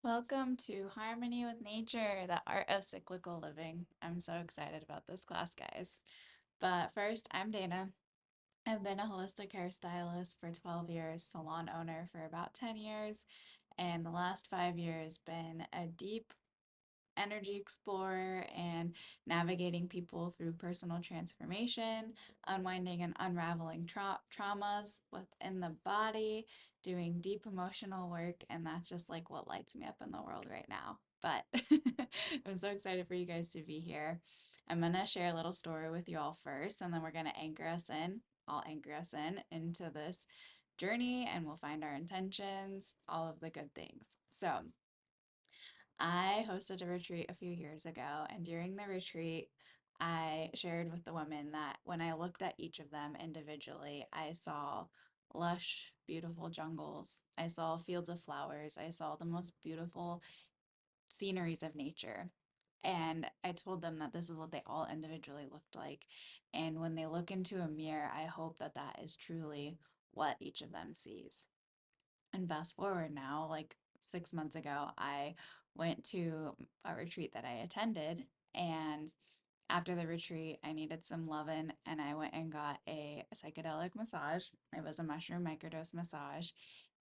Welcome to Harmony with Nature, the art of cyclical living. I'm so excited about this class, guys. But first, I'm Dana. I've been a holistic hairstylist for 12 years, salon owner for about 10 years, and the last 5 years been a deep energy explorer and navigating people through personal transformation, unwinding and unraveling traumas within the body, doing deep emotional work, and that's just like what lights me up in the world right now. But I'm so excited for you guys to be here. I'm going to share a little story with you all first, and then we're going to anchor us in. I'll anchor us in into this journey, and we'll find our intentions, all of the good things. So, I hosted a retreat a few years ago, and during the retreat, I shared with the women that when I looked at each of them individually, I saw lush, beautiful jungles. I saw fields of flowers. I saw the most beautiful sceneries of nature. And I told them that this is what they all individually looked like. And when they look into a mirror, I hope that that is truly what each of them sees. And fast forward now, like 6 months ago, I went to a retreat that I attended. And after the retreat, I needed some loving, and I went and got a psychedelic massage. It was a mushroom microdose massage,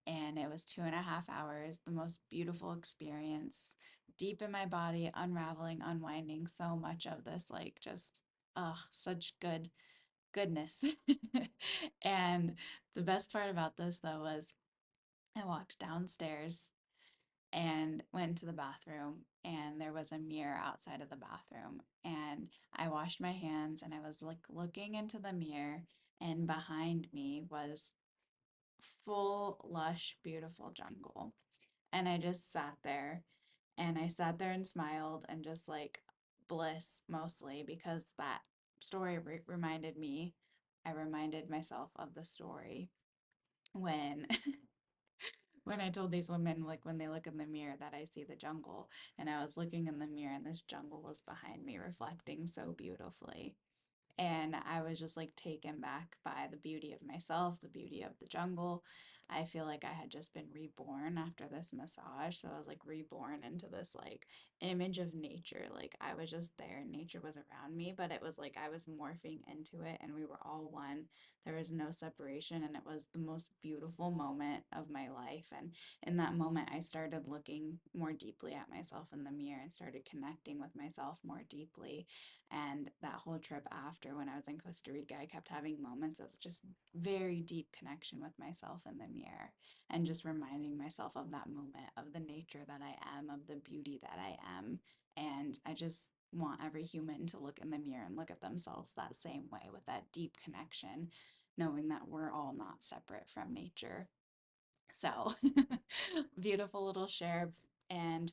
and it was 2.5 hours, the most beautiful experience, deep in my body, unraveling, unwinding so much of this, like just, such goodness. And the best part about this, though, was I walked downstairs and went to the bathroom, and there was a mirror outside of the bathroom. And I washed my hands, and I was like looking into the mirror, and behind me was full, lush, beautiful jungle. And I just sat there, and I sat there and smiled and just like bliss mostly because that story reminded me, I reminded myself of the story when when I told these women, like when they look in the mirror, that I see the jungle. And I was looking in the mirror, and this jungle was behind me, reflecting so beautifully. And I was just like taken back by the beauty of myself, the beauty of the jungle. I feel like I had just been reborn after this massage. So I was like reborn into this like image of nature. Like I was just there and nature was around me, but it was like I was morphing into it and we were all one. There was no separation, and it was the most beautiful moment of my life. And in that moment, I started looking more deeply at myself in the mirror and started connecting with myself more deeply. And that whole trip after, when I was in Costa Rica, I kept having moments of just very deep connection with myself in the mirror and just reminding myself of that moment, of the nature that I am, of the beauty that I am. And I just want every human to look in the mirror and look at themselves that same way, with that deep connection, knowing that we're all not separate from nature. So, beautiful little share. And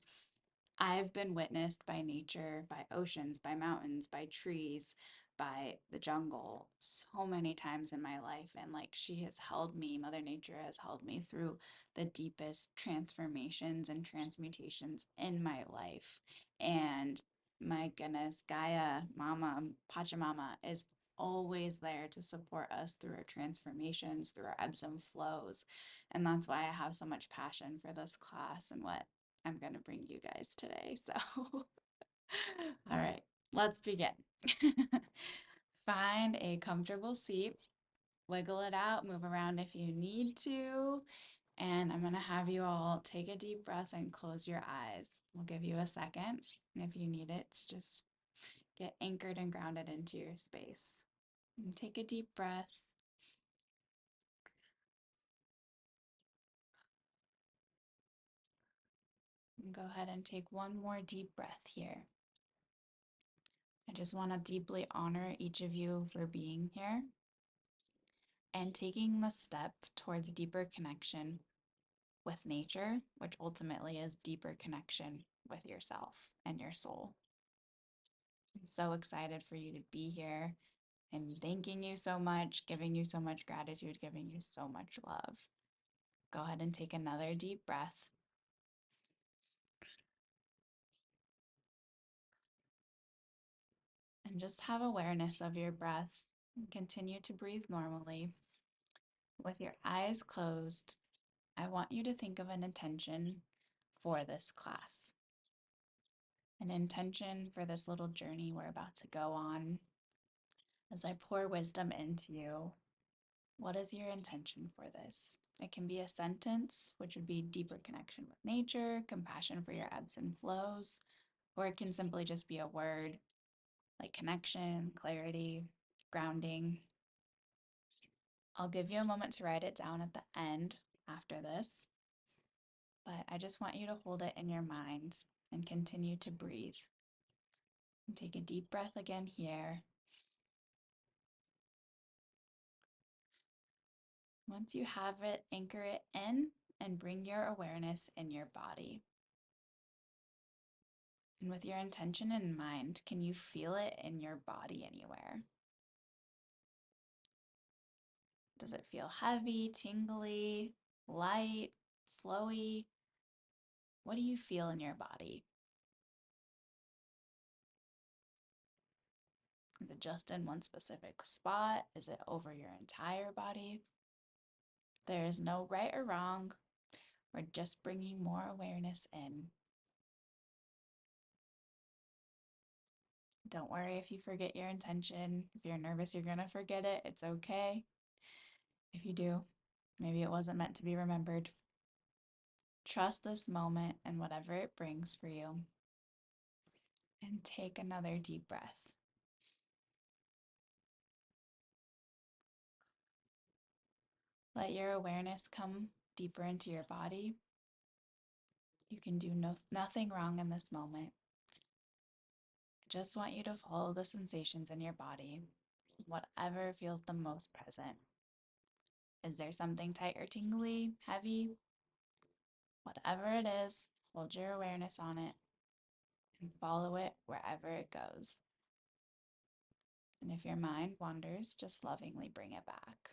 I've been witnessed by nature, by oceans, by mountains, by trees, by the jungle so many times in my life. And like she has held me, Mother Nature has held me through the deepest transformations and transmutations in my life. And my goodness, Gaia, Mama, Pachamama is always there to support us through our transformations, through our ebbs and flows. And that's why I have so much passion for this class and what I'm going to bring you guys today. So, all right, let's begin. Find a comfortable seat, wiggle it out, move around if you need to. And I'm going to have you all take a deep breath and close your eyes. We'll give you a second if you need it to just get anchored and grounded into your space. And take a deep breath. And go ahead and take one more deep breath here. I just want to deeply honor each of you for being here and taking the step towards deeper connection with nature, which ultimately is deeper connection with yourself and your soul. I'm so excited for you to be here and thanking you so much, giving you so much gratitude, giving you so much love. Go ahead and take another deep breath and just have awareness of your breath and continue to breathe normally. With your eyes closed, I want you to think of an intention for this class, an intention for this little journey we're about to go on. As I pour wisdom into you, what is your intention for this? It can be a sentence, which would be deeper connection with nature, compassion for your ebbs and flows, or it can simply just be a word like connection, clarity, grounding. I'll give you a moment to write it down at the end after this, but I just want you to hold it in your mind and continue to breathe. And take a deep breath again here. Once you have it, anchor it in and bring your awareness in your body. And with your intention in mind, can you feel it in your body anywhere? Does it feel heavy, tingly, light, flowy? What do you feel in your body? Is it just in one specific spot? Is it over your entire body? There is no right or wrong. We're just bringing more awareness in. Don't worry if you forget your intention. If you're nervous, you're going to forget it. It's okay. If you do, maybe it wasn't meant to be remembered. Trust this moment and whatever it brings for you. And take another deep breath. Let your awareness come deeper into your body. You can do nothing wrong in this moment. I just want you to follow the sensations in your body, whatever feels the most present. Is there something tight or tingly, heavy? Whatever it is, hold your awareness on it and follow it wherever it goes. And if your mind wanders, just lovingly bring it back.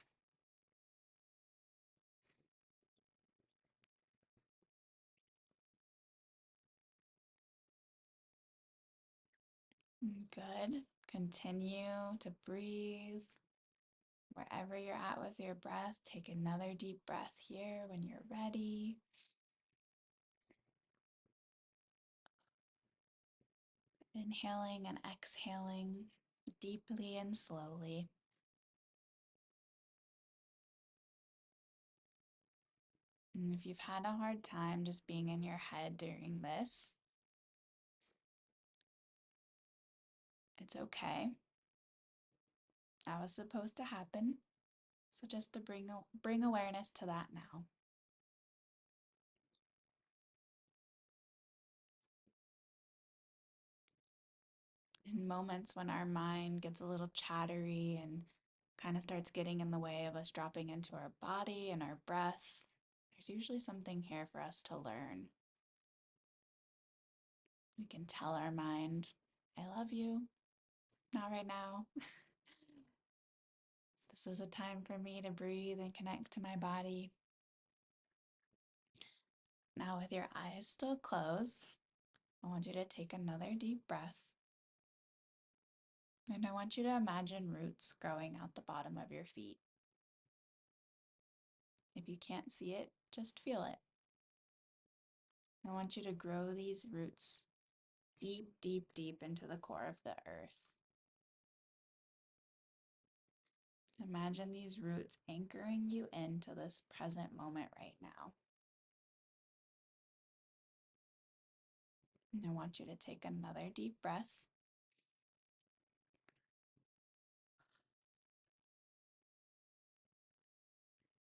Good. Continue to breathe. Wherever you're at with your breath, take another deep breath here when you're ready. Inhaling and exhaling deeply and slowly. And if you've had a hard time just being in your head during this, it's okay. That was supposed to happen. So just to bring awareness to that now. In moments when our mind gets a little chattery and kind of starts getting in the way of us dropping into our body and our breath, there's usually something here for us to learn. We can tell our mind, I love you, not right now. This is a time for me to breathe and connect to my body. Now, with your eyes still closed, I want you to take another deep breath. And I want you to imagine roots growing out the bottom of your feet. If you can't see it, just feel it. I want you to grow these roots deep, deep, deep into the core of the earth. Imagine these roots anchoring you into this present moment right now. And I want you to take another deep breath.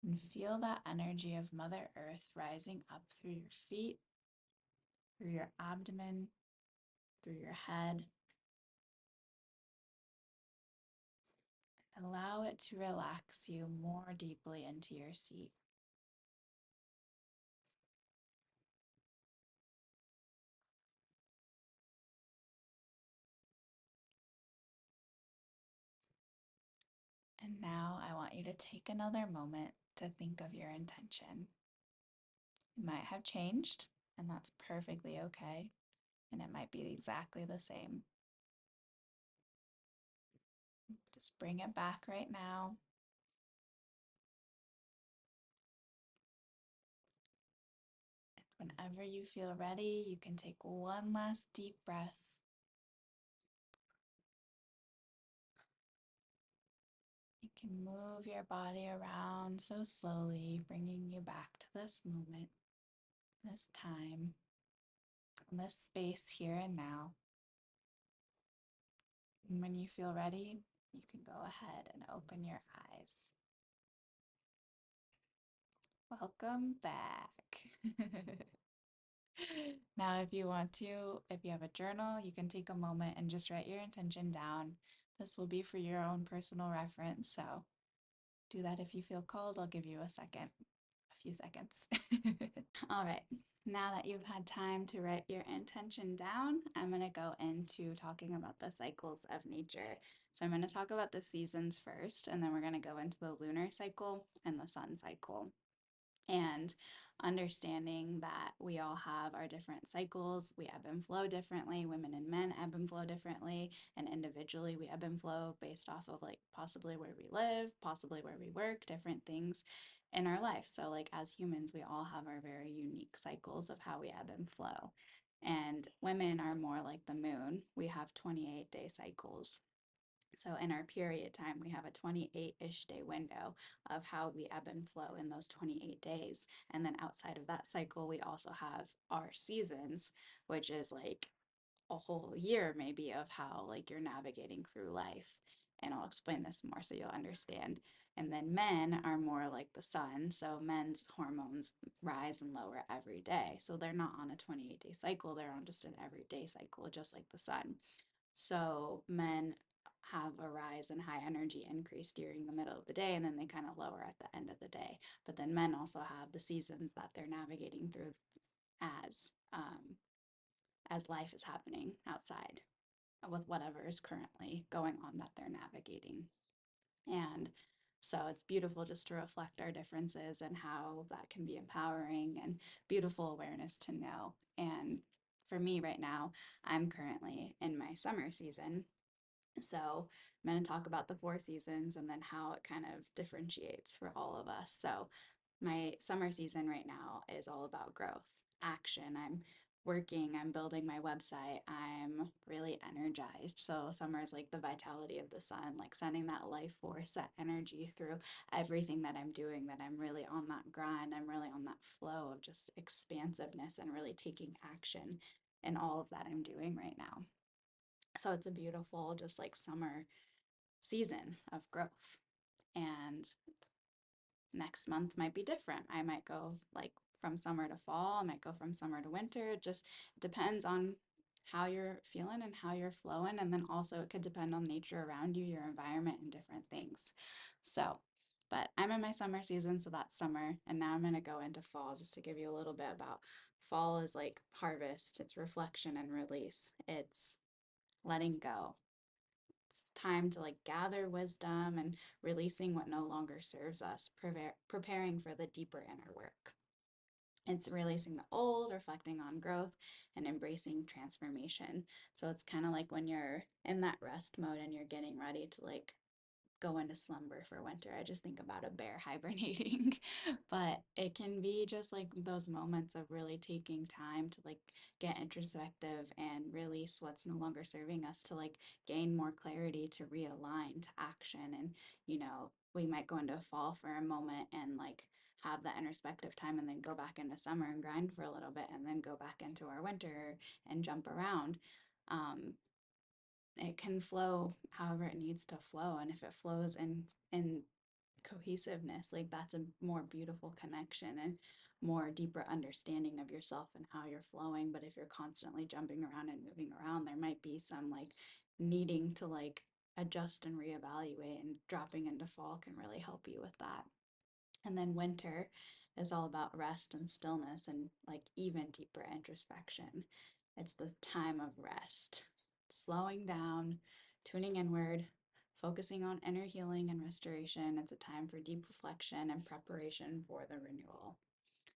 And feel that energy of Mother Earth rising up through your feet, through your abdomen, through your head. Allow it to relax you more deeply into your seat. And now I want you to take another moment to think of your intention. It might have changed, and that's perfectly okay. And it might be exactly the same. Just bring it back right now. Whenever you feel ready, you can take one last deep breath. You can move your body around so slowly, bringing you back to this moment, this time, this space here and now. And when you feel ready, you can go ahead and open your eyes. Welcome back. Now, if you want to, if you have a journal, you can take a moment and just write your intention down. This will be for your own personal reference, so do that if you feel called. I'll give you a few seconds. All right, now that you've had time to write your intention down, I'm going to go into talking about the cycles of nature. So I'm going to talk about the seasons first, and then we're going to go into the lunar cycle and the sun cycle. And understanding that we all have our different cycles, we ebb and flow differently. Women and men ebb and flow differently, and individually we ebb and flow based off of like possibly where we live, possibly where we work, different things in our life. So like as humans, we all have our very unique cycles of how we ebb and flow. And women are more like the moon. We have 28-day cycles. So in our period time, we have a 28-ish day window of how we ebb and flow in those 28 days. And then outside of that cycle, we also have our seasons, which is like a whole year maybe of how like you're navigating through life. And I'll explain this more so you'll understand. And then men are more like the sun. So men's hormones rise and lower every day. So they're not on a 28-day cycle, they're on just an everyday cycle, just like the sun. So men have a rise in high energy increase during the middle of the day, and then they kind of lower at the end of the day. But then men also have the seasons that they're navigating through as as life is happening outside with whatever is currently going on that they're navigating. And so it's beautiful just to reflect our differences and how that can be empowering and beautiful awareness to know. And for me right now, I'm currently in my summer season. So I'm going to talk about the four seasons and then how it kind of differentiates for all of us. So my summer season right now is all about growth, action. I'm working, I'm building my website, I'm really energized. So summer is like the vitality of the sun, like sending that life force, that energy through everything that I'm doing, that I'm really on that grind, I'm really on that flow of just expansiveness and really taking action in all of that I'm doing right now. So it's a beautiful, just like summer season of growth. And next month might be different. I might go like from summer to fall, I might go from summer to winter. It just depends on how you're feeling and how you're flowing. And then also it could depend on nature around you, your environment, and different things. So, but I'm in my summer season, so that's summer. And now I'm going to go into fall just to give you a little bit about fall is like harvest, it's reflection and release, it's letting go. It's time to like gather wisdom and releasing what no longer serves us, preparing for the deeper inner work. It's releasing the old, reflecting on growth, and embracing transformation. So it's kind of like when you're in that rest mode and you're getting ready to like go into slumber for winter. I just think about a bear hibernating, but it can be just like those moments of really taking time to like get introspective and release what's no longer serving us to like gain more clarity, to realign to action. And, you know, we might go into fall for a moment and like have that introspective time and then go back into summer and grind for a little bit and then go back into our winter and jump around. Um, it can flow however it needs to flow, and if it flows in cohesiveness, like that's a more beautiful connection and more deeper understanding of yourself and how you're flowing. But if you're constantly jumping around and moving around, there might be some like needing to like adjust and reevaluate, and dropping into fall can really help you with that. And then winter is all about rest and stillness and like even deeper introspection. It's the time of rest, slowing down, tuning inward, focusing on inner healing and restoration. It's a time for deep reflection and preparation for the renewal.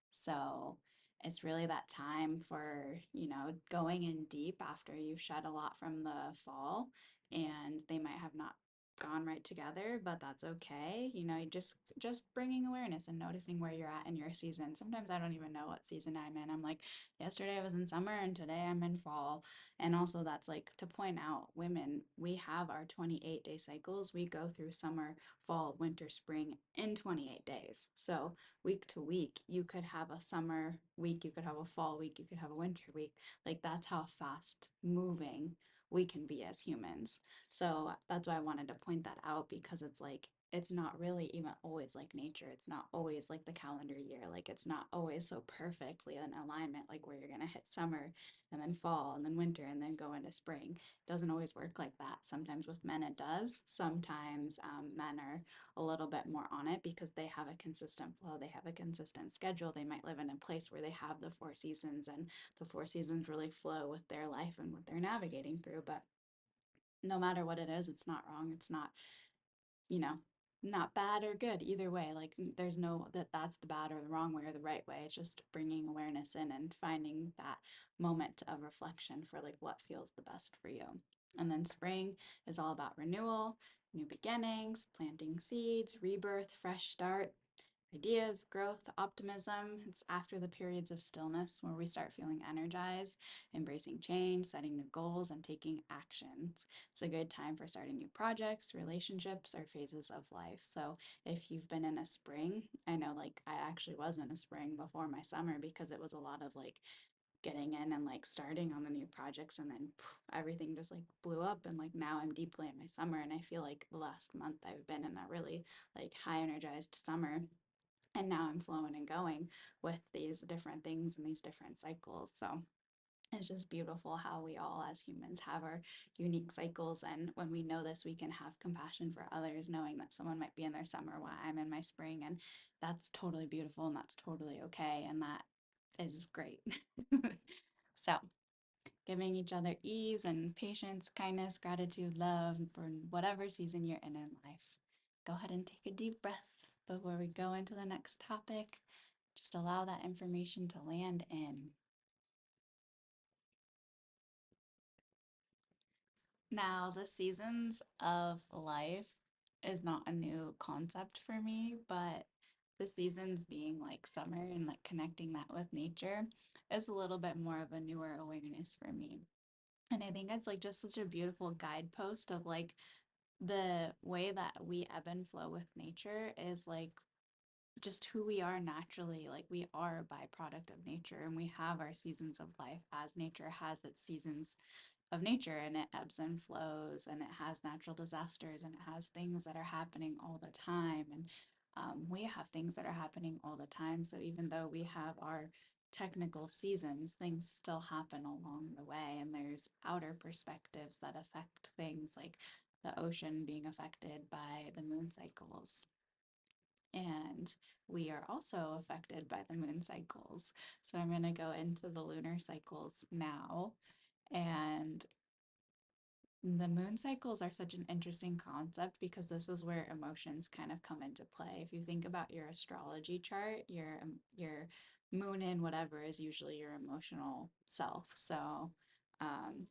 So it's really that time for, you know, going in deep after you've shed a lot from the fall, and they might have not gone right together, but that's okay. You know, you just bringing awareness and noticing where you're at in your season. Sometimes I don't even know what season I'm in. I'm like, yesterday I was in summer and today I'm in fall. And also that's like to point out women, we have our 28-day cycles. We go through summer, fall, winter, spring in 28 days. So week to week, you could have a summer week, you could have a fall week, you could have a winter week. Like that's how fast moving we can be as humans. So that's why I wanted to point that out because it's like, it's not really even always like nature. It's not always like the calendar year. Like, it's not always so perfectly in alignment, like where you're going to hit summer and then fall and then winter and then go into spring. It doesn't always work like that. Sometimes with men, it does. Sometimes men are a little bit more on it because they have a consistent flow, they have a consistent schedule. They might live in a place where they have the four seasons and the four seasons really flow with their life and what they're navigating through. But no matter what it is, it's not wrong. It's not, you know, not bad or good either way. Like there's no that's the bad or the wrong way or the right way. It's just bringing awareness in and finding that moment of reflection for like what feels the best for you. And then spring is all about renewal, new beginnings, planting seeds, rebirth, fresh start, ideas, growth, optimism. It's after the periods of stillness where we start feeling energized, embracing change, setting new goals, and taking actions. It's a good time for starting new projects, relationships, or phases of life. So if you've been in a spring, I know like I actually was in a spring before my summer because it was a lot of like getting in and like starting on the new projects and then everything just like blew up and like now I'm deeply in my summer and I feel like the last month I've been in a really like high energized summer and now I'm flowing and going with these different things and these different cycles. So it's just beautiful how we all as humans have our unique cycles. And when we know this, we can have compassion for others, knowing that someone might be in their summer while I'm in my spring. And that's totally beautiful and that's totally okay. And that is great. So, giving each other ease and patience, kindness, gratitude, love for whatever season you're in life. Go ahead and take a deep breath before we go into the next topic. Just allow that information to land in. Now, the seasons of life is not a new concept for me, but the seasons being like summer and like connecting that with nature is a little bit more of a newer awareness for me. And I think it's like just such a beautiful guidepost of like the way that we ebb and flow with nature is like just who we are naturally. Like we are a byproduct of nature and we have our seasons of life as nature has its seasons of nature and it ebbs and flows and it has natural disasters and it has things that are happening all the time and we have things that are happening all the time. So even though we have our technical seasons, things still happen along the way and there's outer perspectives that affect things like the ocean being affected by the moon cycles, and we are also affected by the moon cycles. So I'm going to go into the lunar cycles now. And the moon cycles are such an interesting concept because this is where emotions kind of come into play. If you think about your astrology chart, your moon in whatever is usually your emotional self. So um,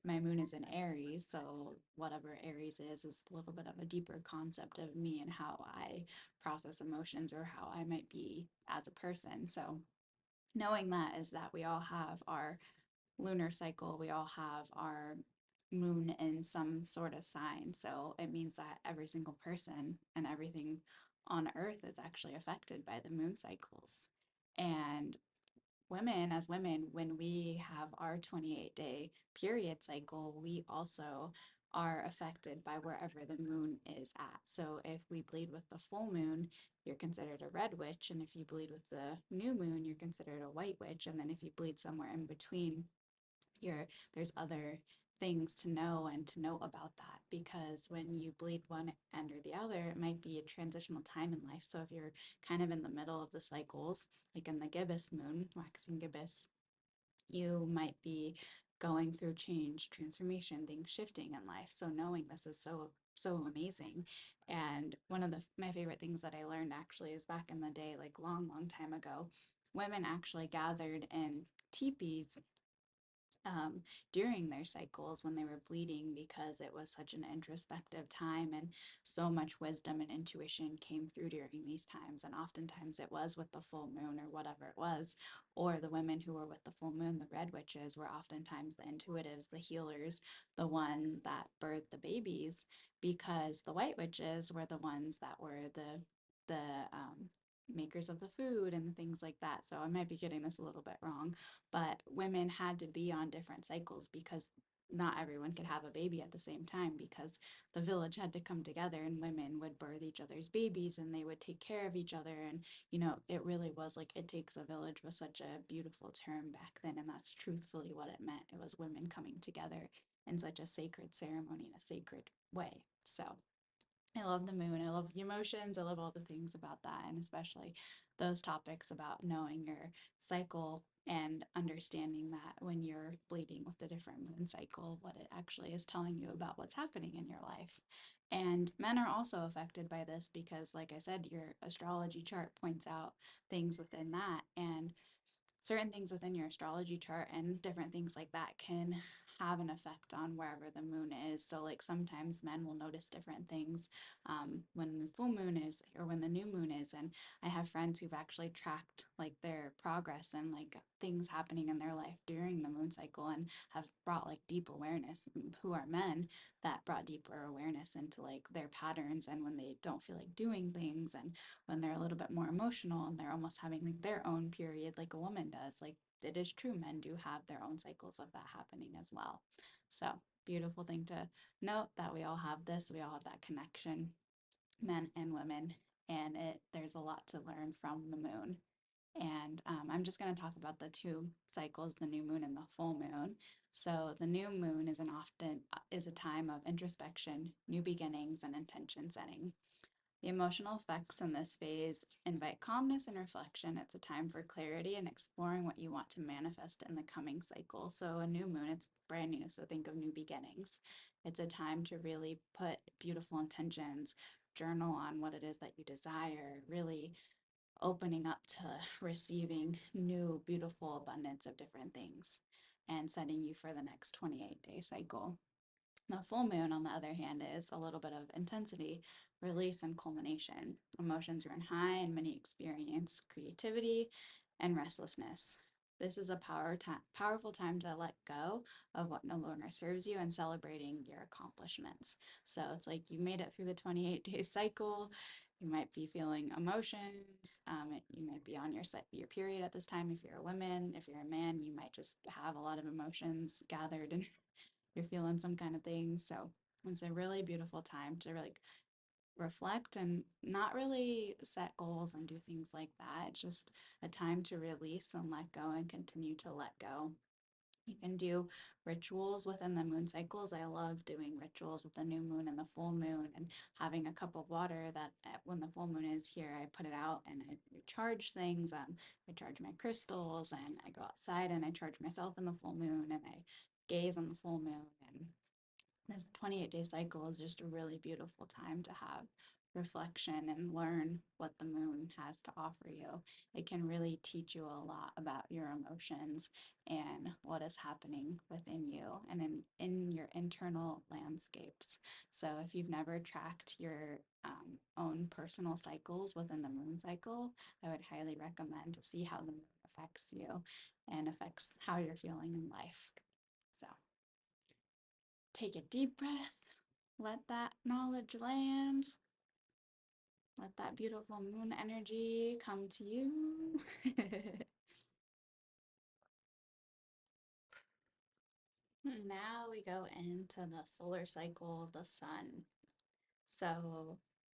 my moon is in Aries, so whatever Aries is a little bit of a deeper concept of me and how I process emotions or how I might be as a person. So knowing that is that we all have our lunar cycle, we all have our moon in some sort of sign. So it means that every single person and everything on earth is actually affected by the moon cycles. And women, as women, when we have our 28-day period cycle, we also are affected by wherever the moon is at. So if we bleed with the full moon, you're considered a red witch. And if you bleed with the new moon, you're considered a white witch. And then if you bleed somewhere in between, there's other things to know and to know about that because when you bleed one end or the other, it might be a transitional time in life. So if you're kind of in the middle of the cycles, like in the gibbous moon, waxing gibbous, you might be going through change, transformation, things shifting in life. So knowing this is so amazing. And one of my favorite things that I learned actually is back in the day, like long time ago, women actually gathered in teepees um, during their cycles when they were bleeding, because it was such an introspective time and so much wisdom and intuition came through during these times. And oftentimes it was with the full moon or whatever it was, or the women who were with the full moon, the red witches, were oftentimes the intuitives, the healers, the one that birthed the babies, because the white witches were the ones that were the makers of the food and the things like that. So I might be getting this a little bit wrong, but women had to be on different cycles because not everyone could have a baby at the same time, because the village had to come together and women would birth each other's babies and they would take care of each other. And it really was like, it takes a village was such a beautiful term back then, and that's truthfully what it meant. It was women coming together in such a sacred ceremony, in a sacred way. So I love the moon. I love the emotions. I love all the things about that. And especially those topics about knowing your cycle and understanding that when you're bleeding with the different moon cycle, what it actually is telling you about what's happening in your life. And men are also affected by this because, like I said, your astrology chart points out things within that. And certain things within your astrology chart and different things like that can have an effect on wherever the moon is. So, like, sometimes men will notice different things when the full moon is or when the new moon is. And I have friends who've actually tracked like their progress and like things happening in their life during the moon cycle and have brought like deep awareness, who are men that brought deeper awareness into like their patterns and when they don't feel like doing things and when they're a little bit more emotional and they're almost having like their own period like a woman does. Like, it is true, men do have their own cycles of that happening as well. So, beautiful thing to note that we all have this, we all have that connection, men and women, and there's a lot to learn from the moon. And I'm just going to talk about the two cycles, the new moon and the full moon. So the new moon is a time of introspection, new beginnings, and intention setting. The emotional effects in this phase invite calmness and reflection. It's a time for clarity and exploring what you want to manifest in the coming cycle. So, a new moon, it's brand new. So, think of new beginnings. It's a time to really put beautiful intentions, journal on what it is that you desire, really opening up to receiving new, beautiful abundance of different things and setting you for the next 28-day cycle. The full moon, on the other hand, is a little bit of intensity, release, and culmination. Emotions run high, and many experience creativity and restlessness. This is a powerful time to let go of what no longer serves you and celebrating your accomplishments. So it's like you made it through the 28-day cycle. You might be feeling emotions. You might be on your period at this time if you're a woman. If you're a man, you might just have a lot of emotions gathered and you're feeling some kind of thing. So it's a really beautiful time to like reflect and not really set goals and do things like that. It's just a time to release and let go and continue to let go. You can do rituals within the moon cycles. I love doing rituals with the new moon and the full moon and having a cup of water that when the full moon is here, I put it out and I recharge things. I charge my crystals and I go outside and I charge myself in the full moon and I gaze on the full moon. And this 28-day cycle is just a really beautiful time to have reflection and learn what the moon has to offer you. It can really teach you a lot about your emotions and what is happening within you and in your internal landscapes. So, if you've never tracked your own personal cycles within the moon cycle, I would highly recommend to see how the moon affects you and affects how you're feeling in life. So, take a deep breath, let that knowledge land, let that beautiful moon energy come to you. Now we go into the solar cycle of the sun. So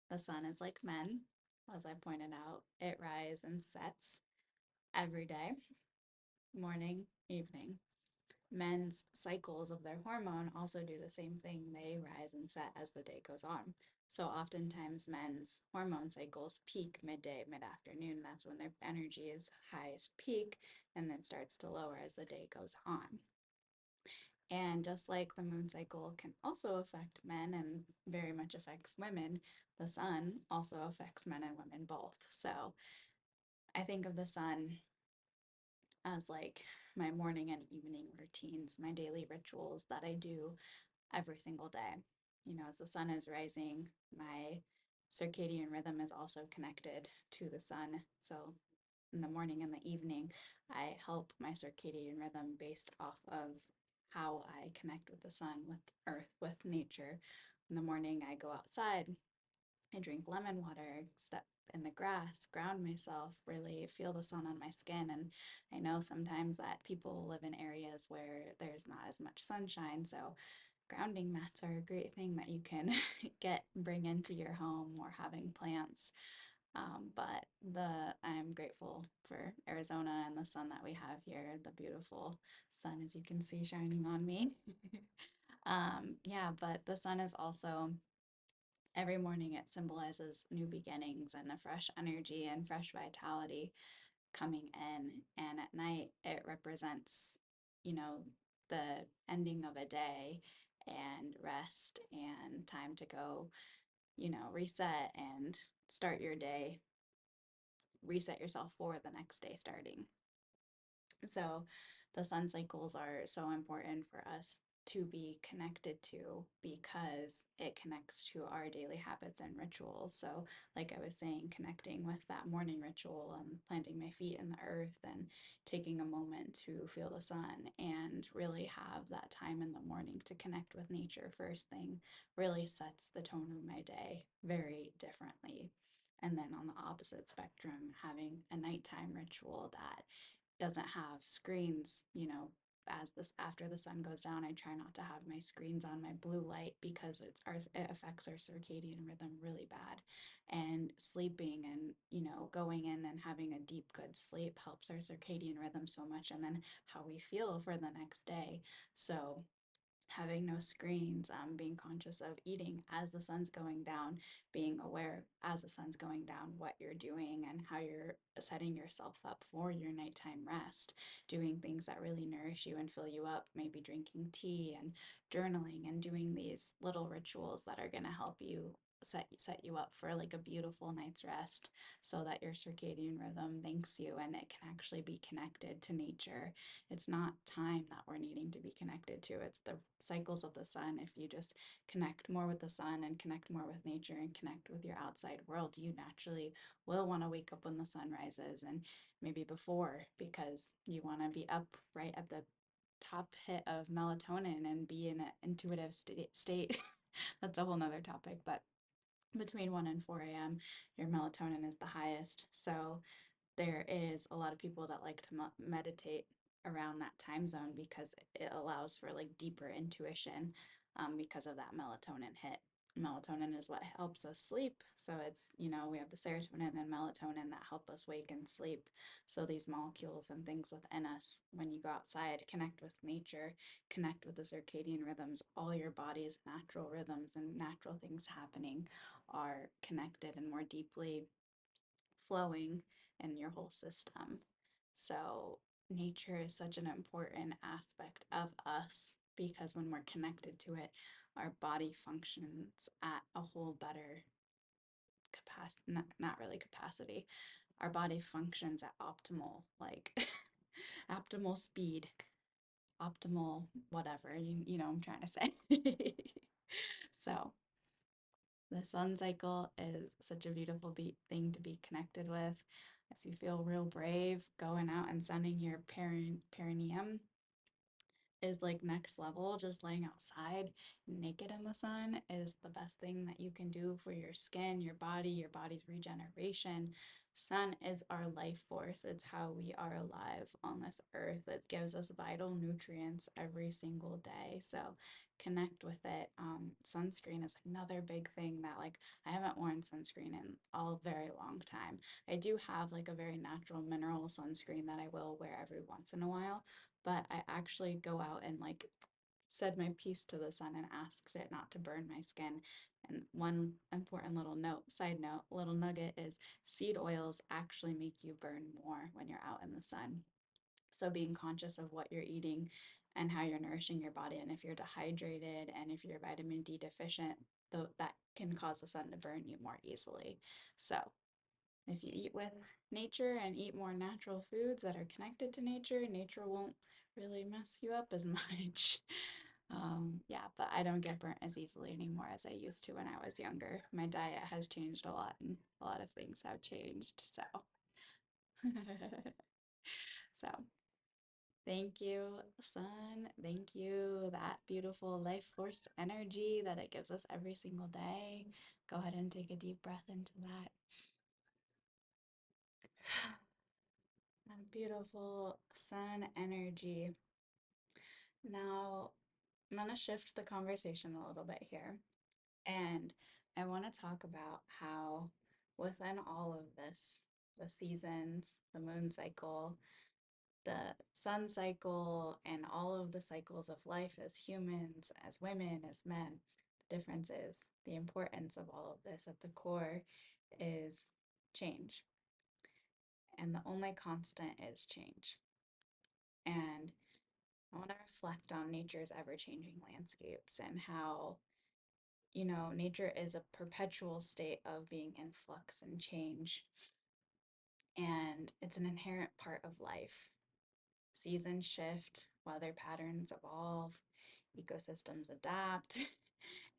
the sun is like men, as I pointed out, it rises and sets every day, morning, evening. Men's cycles of their hormone also do the same thing. They rise and set as the day goes on. So oftentimes men's hormone cycles peak midday, mid-afternoon. That's when their energy is highest peak and then starts to lower as the day goes on. And just like the moon cycle can also affect men and very much affects women, the sun also affects men and women both. So I think of the sun as like my morning and evening routines, my daily rituals that I do every single day. You know, as the sun is rising, my circadian rhythm is also connected to the sun. So in the morning and the evening, I help my circadian rhythm based off of how I connect with the sun, with earth, with nature. In the morning, I go outside, I drink lemon water, step in the grass, ground myself, really feel the sun on my skin. And I know sometimes that people live in areas where there's not as much sunshine. So grounding mats are a great thing that you can bring into your home or having plants. But I'm grateful for Arizona and the sun that we have here, the beautiful sun, as you can see, shining on me. Yeah, but the sun is also every morning it symbolizes new beginnings and a fresh energy and fresh vitality coming in. And at night, it represents, you know, the ending of a day and rest and time to go, reset and start your day, reset yourself for the next day starting. So the sun cycles are so important for us to be connected to because it connects to our daily habits and rituals. So, like I was saying, connecting with that morning ritual and planting my feet in the earth and taking a moment to feel the sun and really have that time in the morning to connect with nature first thing really sets the tone of my day very differently. And then on the opposite spectrum, having a nighttime ritual that doesn't have screens, as this after the sun goes down, I try not to have my screens on my blue light because it affects our circadian rhythm really bad. And sleeping and, going in and having a deep, good sleep helps our circadian rhythm so much, and then how we feel for the next day. So having no screens, being conscious of eating as the sun's going down, being aware as the sun's going down what you're doing and how you're setting yourself up for your nighttime rest, doing things that really nourish you and fill you up, maybe drinking tea and journaling and doing these little rituals that are going to help you set you up for like a beautiful night's rest so that your circadian rhythm thanks you and it can actually be connected to nature. It's not time that we're needing to be connected to, it's the cycles of the sun. If you just connect more with the sun and connect more with nature and connect with your outside world, you naturally will want to wake up when the sun rises and maybe before because you want to be up right at the top hit of melatonin and be in an intuitive state. That's a whole nother topic, but between 1 and 4 a.m., your melatonin is the highest. So there is a lot of people that like to meditate around that time zone because it allows for like deeper intuition because of that melatonin hit. Melatonin is what helps us sleep. So it's, we have the serotonin and melatonin that help us wake and sleep. So these molecules and things within us, when you go outside, connect with nature, connect with the circadian rhythms, all your body's natural rhythms and natural things happening are connected and more deeply flowing in your whole system. So, nature is such an important aspect of us because when we're connected to it, our body functions at a whole better capacity, not really capacity. Our body functions at optimal, like optimal speed, optimal whatever, you know what I'm trying to say. So, the sun cycle is such a beautiful thing to be connected with. If you feel real brave, going out and sunning your perineum is like next level. Just laying outside naked in the sun is the best thing that you can do for your skin, your body's regeneration. Sun is our life force. It's how we are alive on this earth. It gives us vital nutrients every single day. So connect with it. Sunscreen is another big thing that like I haven't worn sunscreen in a very long time. I do have like a very natural mineral sunscreen that I will wear every once in a while, but I actually go out and like said my piece to the sun and asked it not to burn my skin. And one important side note, little nugget is seed oils actually make you burn more when you're out in the sun. So being conscious of what you're eating and how you're nourishing your body, and if you're dehydrated and if you're vitamin D deficient, though that can cause the sun to burn you more easily. So If you eat with nature and eat more natural foods that are connected to nature, nature won't really mess you up as much. Yeah, but I don't get burnt as easily anymore as I used to when I was younger. My diet has changed a lot and a lot of things have changed. So, so thank you, sun. Thank you, that beautiful life force energy that it gives us every single day. Go ahead and take a deep breath into that. That beautiful sun energy. Now, I'm going to shift the conversation a little bit here. And I want to talk about how, within all of this, the seasons, the moon cycle, the sun cycle, and all of the cycles of life as humans, as women, as men, the difference is the importance of all of this at the core is change. And the only constant is change. And I want to reflect on nature's ever changing landscapes and how, nature is a perpetual state of being in flux and change. And it's an inherent part of life. Seasons shift, weather patterns evolve, ecosystems adapt.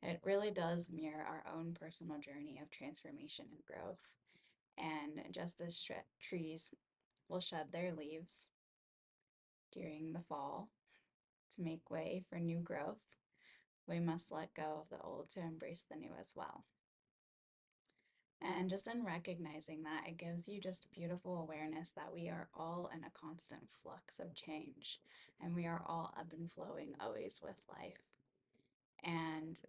It really does mirror our own personal journey of transformation and growth. And just as trees will shed their leaves during the fall to make way for new growth, we must let go of the old to embrace the new as well. And just in recognizing that, it gives you just beautiful awareness that we are all in a constant flux of change and we are all ebb and flowing always with life. And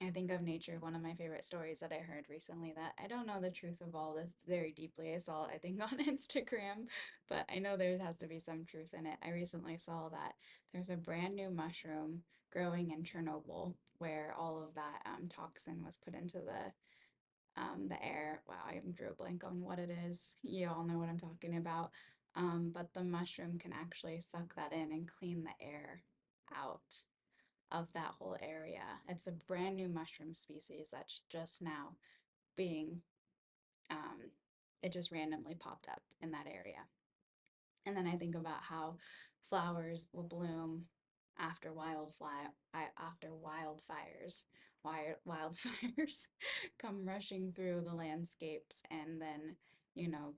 I think of nature, one of my favorite stories that I heard recently that I don't know the truth of all this very deeply. I saw it, I think, on Instagram, but I know there has to be some truth in it. I recently saw that there's a brand new mushroom growing in Chernobyl where all of that toxin was put into the air. Wow, I drew a blank on what it is. You all know what I'm talking about. But the mushroom can actually suck that in and clean the air out of that whole area. It's a brand new mushroom species that's just now being, it just randomly popped up in that area. And then I think about how flowers will bloom after wildfires, wildfires come rushing through the landscapes, and then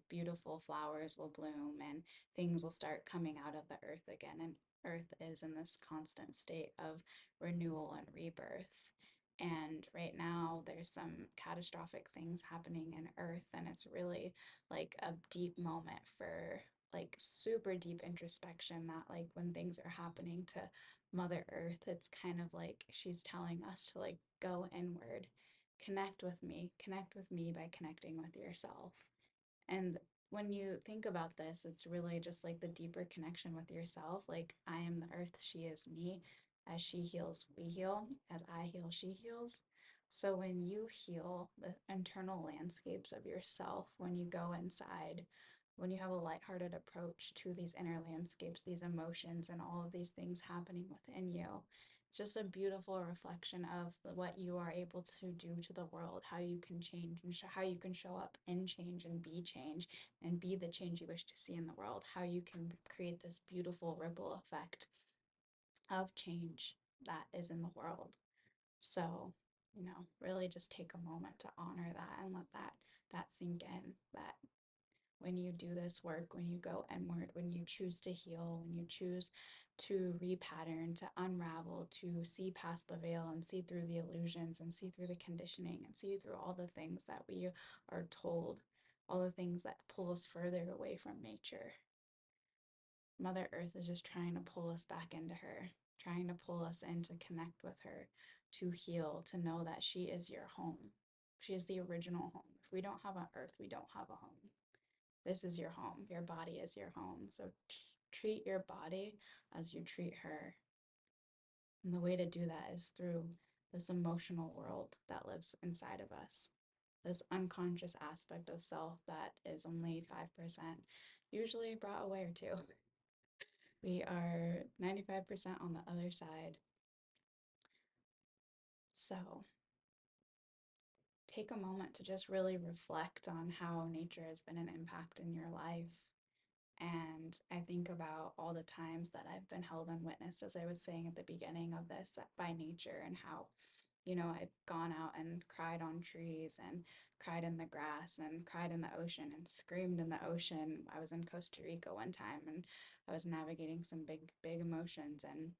beautiful flowers will bloom and things will start coming out of the earth again. And earth is in this constant state of renewal and rebirth. And right now, there's some catastrophic things happening in Earth, and it's really like a deep moment for like super deep introspection that like when things are happening to Mother Earth, it's kind of like she's telling us to like go inward, connect with me by connecting with yourself. And when you think about this, it's really just like the deeper connection with yourself. Like, I am the earth, she is me. As she heals, we heal. As I heal, she heals. So, when you heal the internal landscapes of yourself, when you go inside, when you have a lighthearted approach to these inner landscapes, these emotions, and all of these things happening within you, it's just a beautiful reflection of what you are able to do to the world, how you can change and how you can show up in change and be the change you wish to see in the world, how you can create this beautiful ripple effect of change that is in the world. So, really just take a moment to honor that and let that sink in, that when you do this work, when you go inward, when you choose to heal, when you choose to repattern, to unravel, to see past the veil and see through the illusions and see through the conditioning and see through all the things that we are told, all the things that pull us further away from nature. Mother Earth is just trying to pull us back into her, trying to pull us in to connect with her, to heal, to know that she is your home. She is the original home. If we don't have an earth, we don't have a home. This is your home. Your body is your home. So treat your body as you treat her. And the way to do that is through this emotional world that lives inside of us, this unconscious aspect of self that is only 5% usually brought away or two. We are 95% on the other side. So take a moment to just really reflect on how nature has been an impact in your life. And I think about all the times that I've been held unwitnessed, as I was saying at the beginning of this, by nature, and how, I've gone out and cried on trees and cried in the grass and cried in the ocean and screamed in the ocean. I was in Costa Rica one time and I was navigating some big, big emotions. And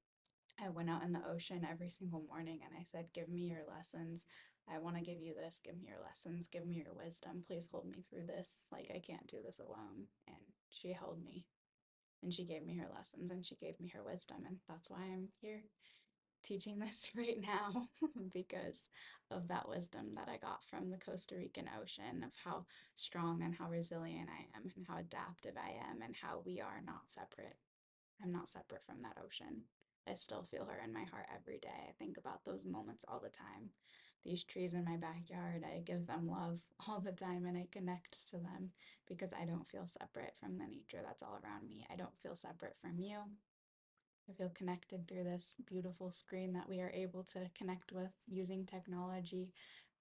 I went out in the ocean every single morning and I said, "Give me your lessons. I want to give you this. Give me your lessons. Give me your wisdom. Please hold me through this. Like, I can't do this alone." And she held me and she gave me her lessons and she gave me her wisdom. And that's why I'm here teaching this right now because of that wisdom that I got from the Costa Rican ocean, of how strong and how resilient I am and how adaptive I am and how we are not separate. I'm not separate from that ocean. I still feel her in my heart every day. I think about those moments all the time. These trees in my backyard, I give them love all the time and I connect to them because I don't feel separate from the nature that's all around me. I don't feel separate from you. I feel connected through this beautiful screen that we are able to connect with using technology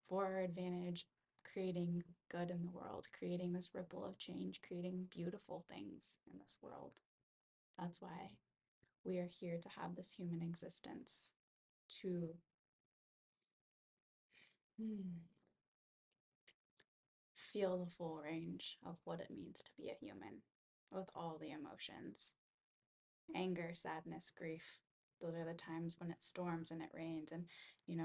for our advantage, creating good in the world, creating this ripple of change, creating beautiful things in this world. That's why we are here to have this human existence, to feel the full range of what it means to be a human with all the emotions: anger, sadness, grief. Those are the times when it storms and it rains, and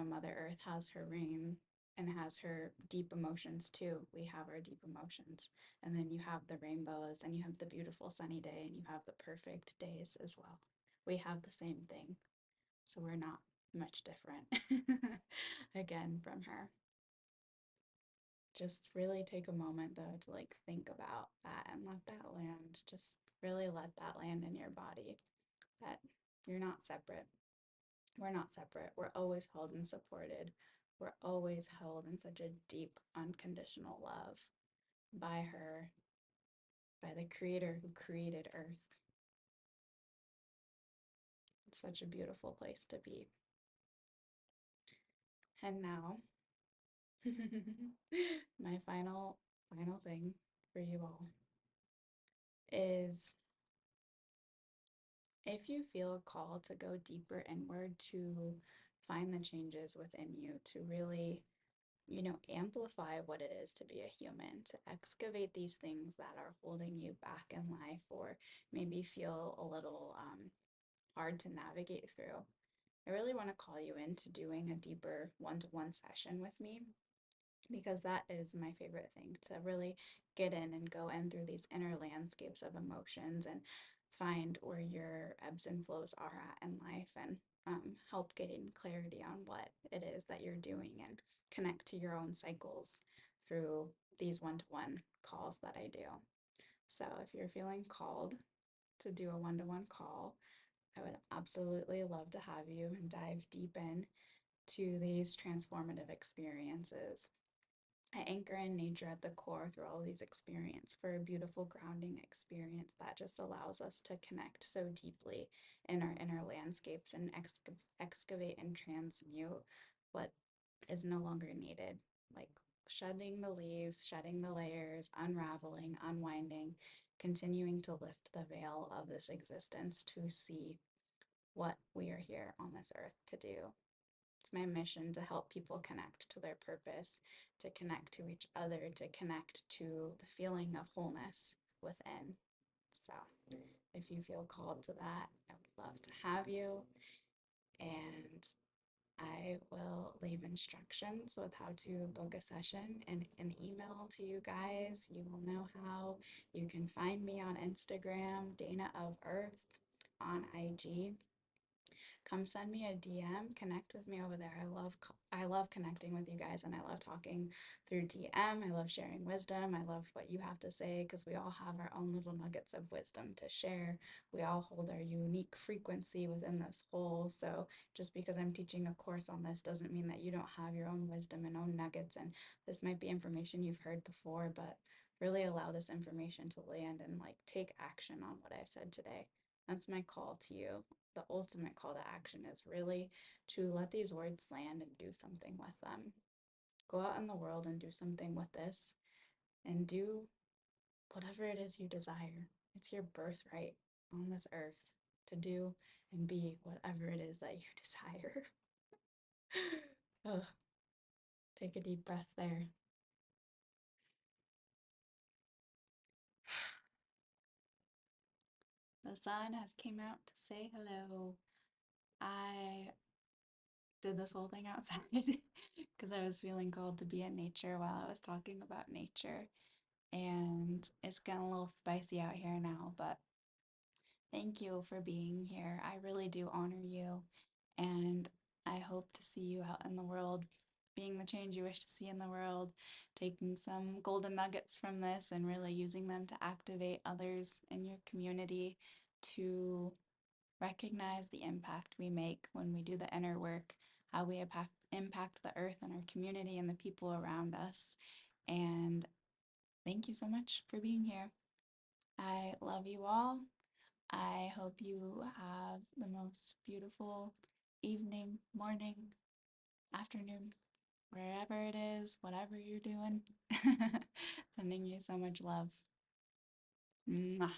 Mother Earth has her rain and has her deep emotions too. We have our deep emotions, and then you have the rainbows, and you have the beautiful sunny day, and you have the perfect days as well. We have the same thing. So we're not much different again from her. Just really take a moment though to like think about that and let that land. Just really let that land in your body, that you're not separate. We're not separate. We're always held and supported. We're always held in such a deep, unconditional love by her, by the creator who created Earth. It's such a beautiful place to be. And now my final thing for you all is, if you feel called to go deeper inward, to find the changes within you, to really, amplify what it is to be a human, to excavate these things that are holding you back in life or maybe feel a little hard to navigate through, I really want to call you into doing a deeper one-to-one session with me, because that is my favorite thing, to really get in and go in through these inner landscapes of emotions and find where your ebbs and flows are at in life, and help gain clarity on what it is that you're doing and connect to your own cycles through these one-to-one calls that I do. So if you're feeling called to do a one-to-one call, I would absolutely love to have you and dive deep in to these transformative experiences. I anchor in nature at the core through all these experiences for a beautiful grounding experience that just allows us to connect so deeply in our inner landscapes and excavate and transmute what is no longer needed, like shedding the leaves, shedding the layers, unraveling, unwinding, continuing to lift the veil of this existence to see what we are here on this earth to do. It's my mission to help people connect to their purpose, to connect to each other, to connect to the feeling of wholeness within. So, if you feel called to that, I would love to have you. And I will leave instructions with how to book a session in an email to you guys. You will know how. You can find me on Instagram, Dana of Earth, on IG. Come send me a DM, connect with me over there. I love connecting with you guys, and I love talking through DM. I love sharing wisdom. I love what you have to say, because we all have our own little nuggets of wisdom to share. We all hold our unique frequency within this whole. So just because I'm teaching a course on this doesn't mean that you don't have your own wisdom and own nuggets. And this might be information you've heard before, but really allow this information to land and like take action on what I've said today. That's my call to you. The ultimate call to action is really to let these words land and do something with them. go out in the world and do something with this and do whatever it is you desire. It's your birthright on this earth to do and be whatever it is that you desire. Ugh, take a deep breath there. The sun has came out to say hello. I did this whole thing outside because I was feeling called to be in nature while I was talking about nature. And it's getting a little spicy out here now, but thank you for being here. I really do honor you, and I hope to see you out in the world, being the change you wish to see in the world, taking some golden nuggets from this and really using them to activate others in your community to recognize the impact we make when we do the inner work, how we impact the earth and our community and the people around us. And thank you so much for being here. I love you all. I hope you have the most beautiful evening, morning, afternoon, wherever it is, whatever you're doing. Sending you so much love. Mwah.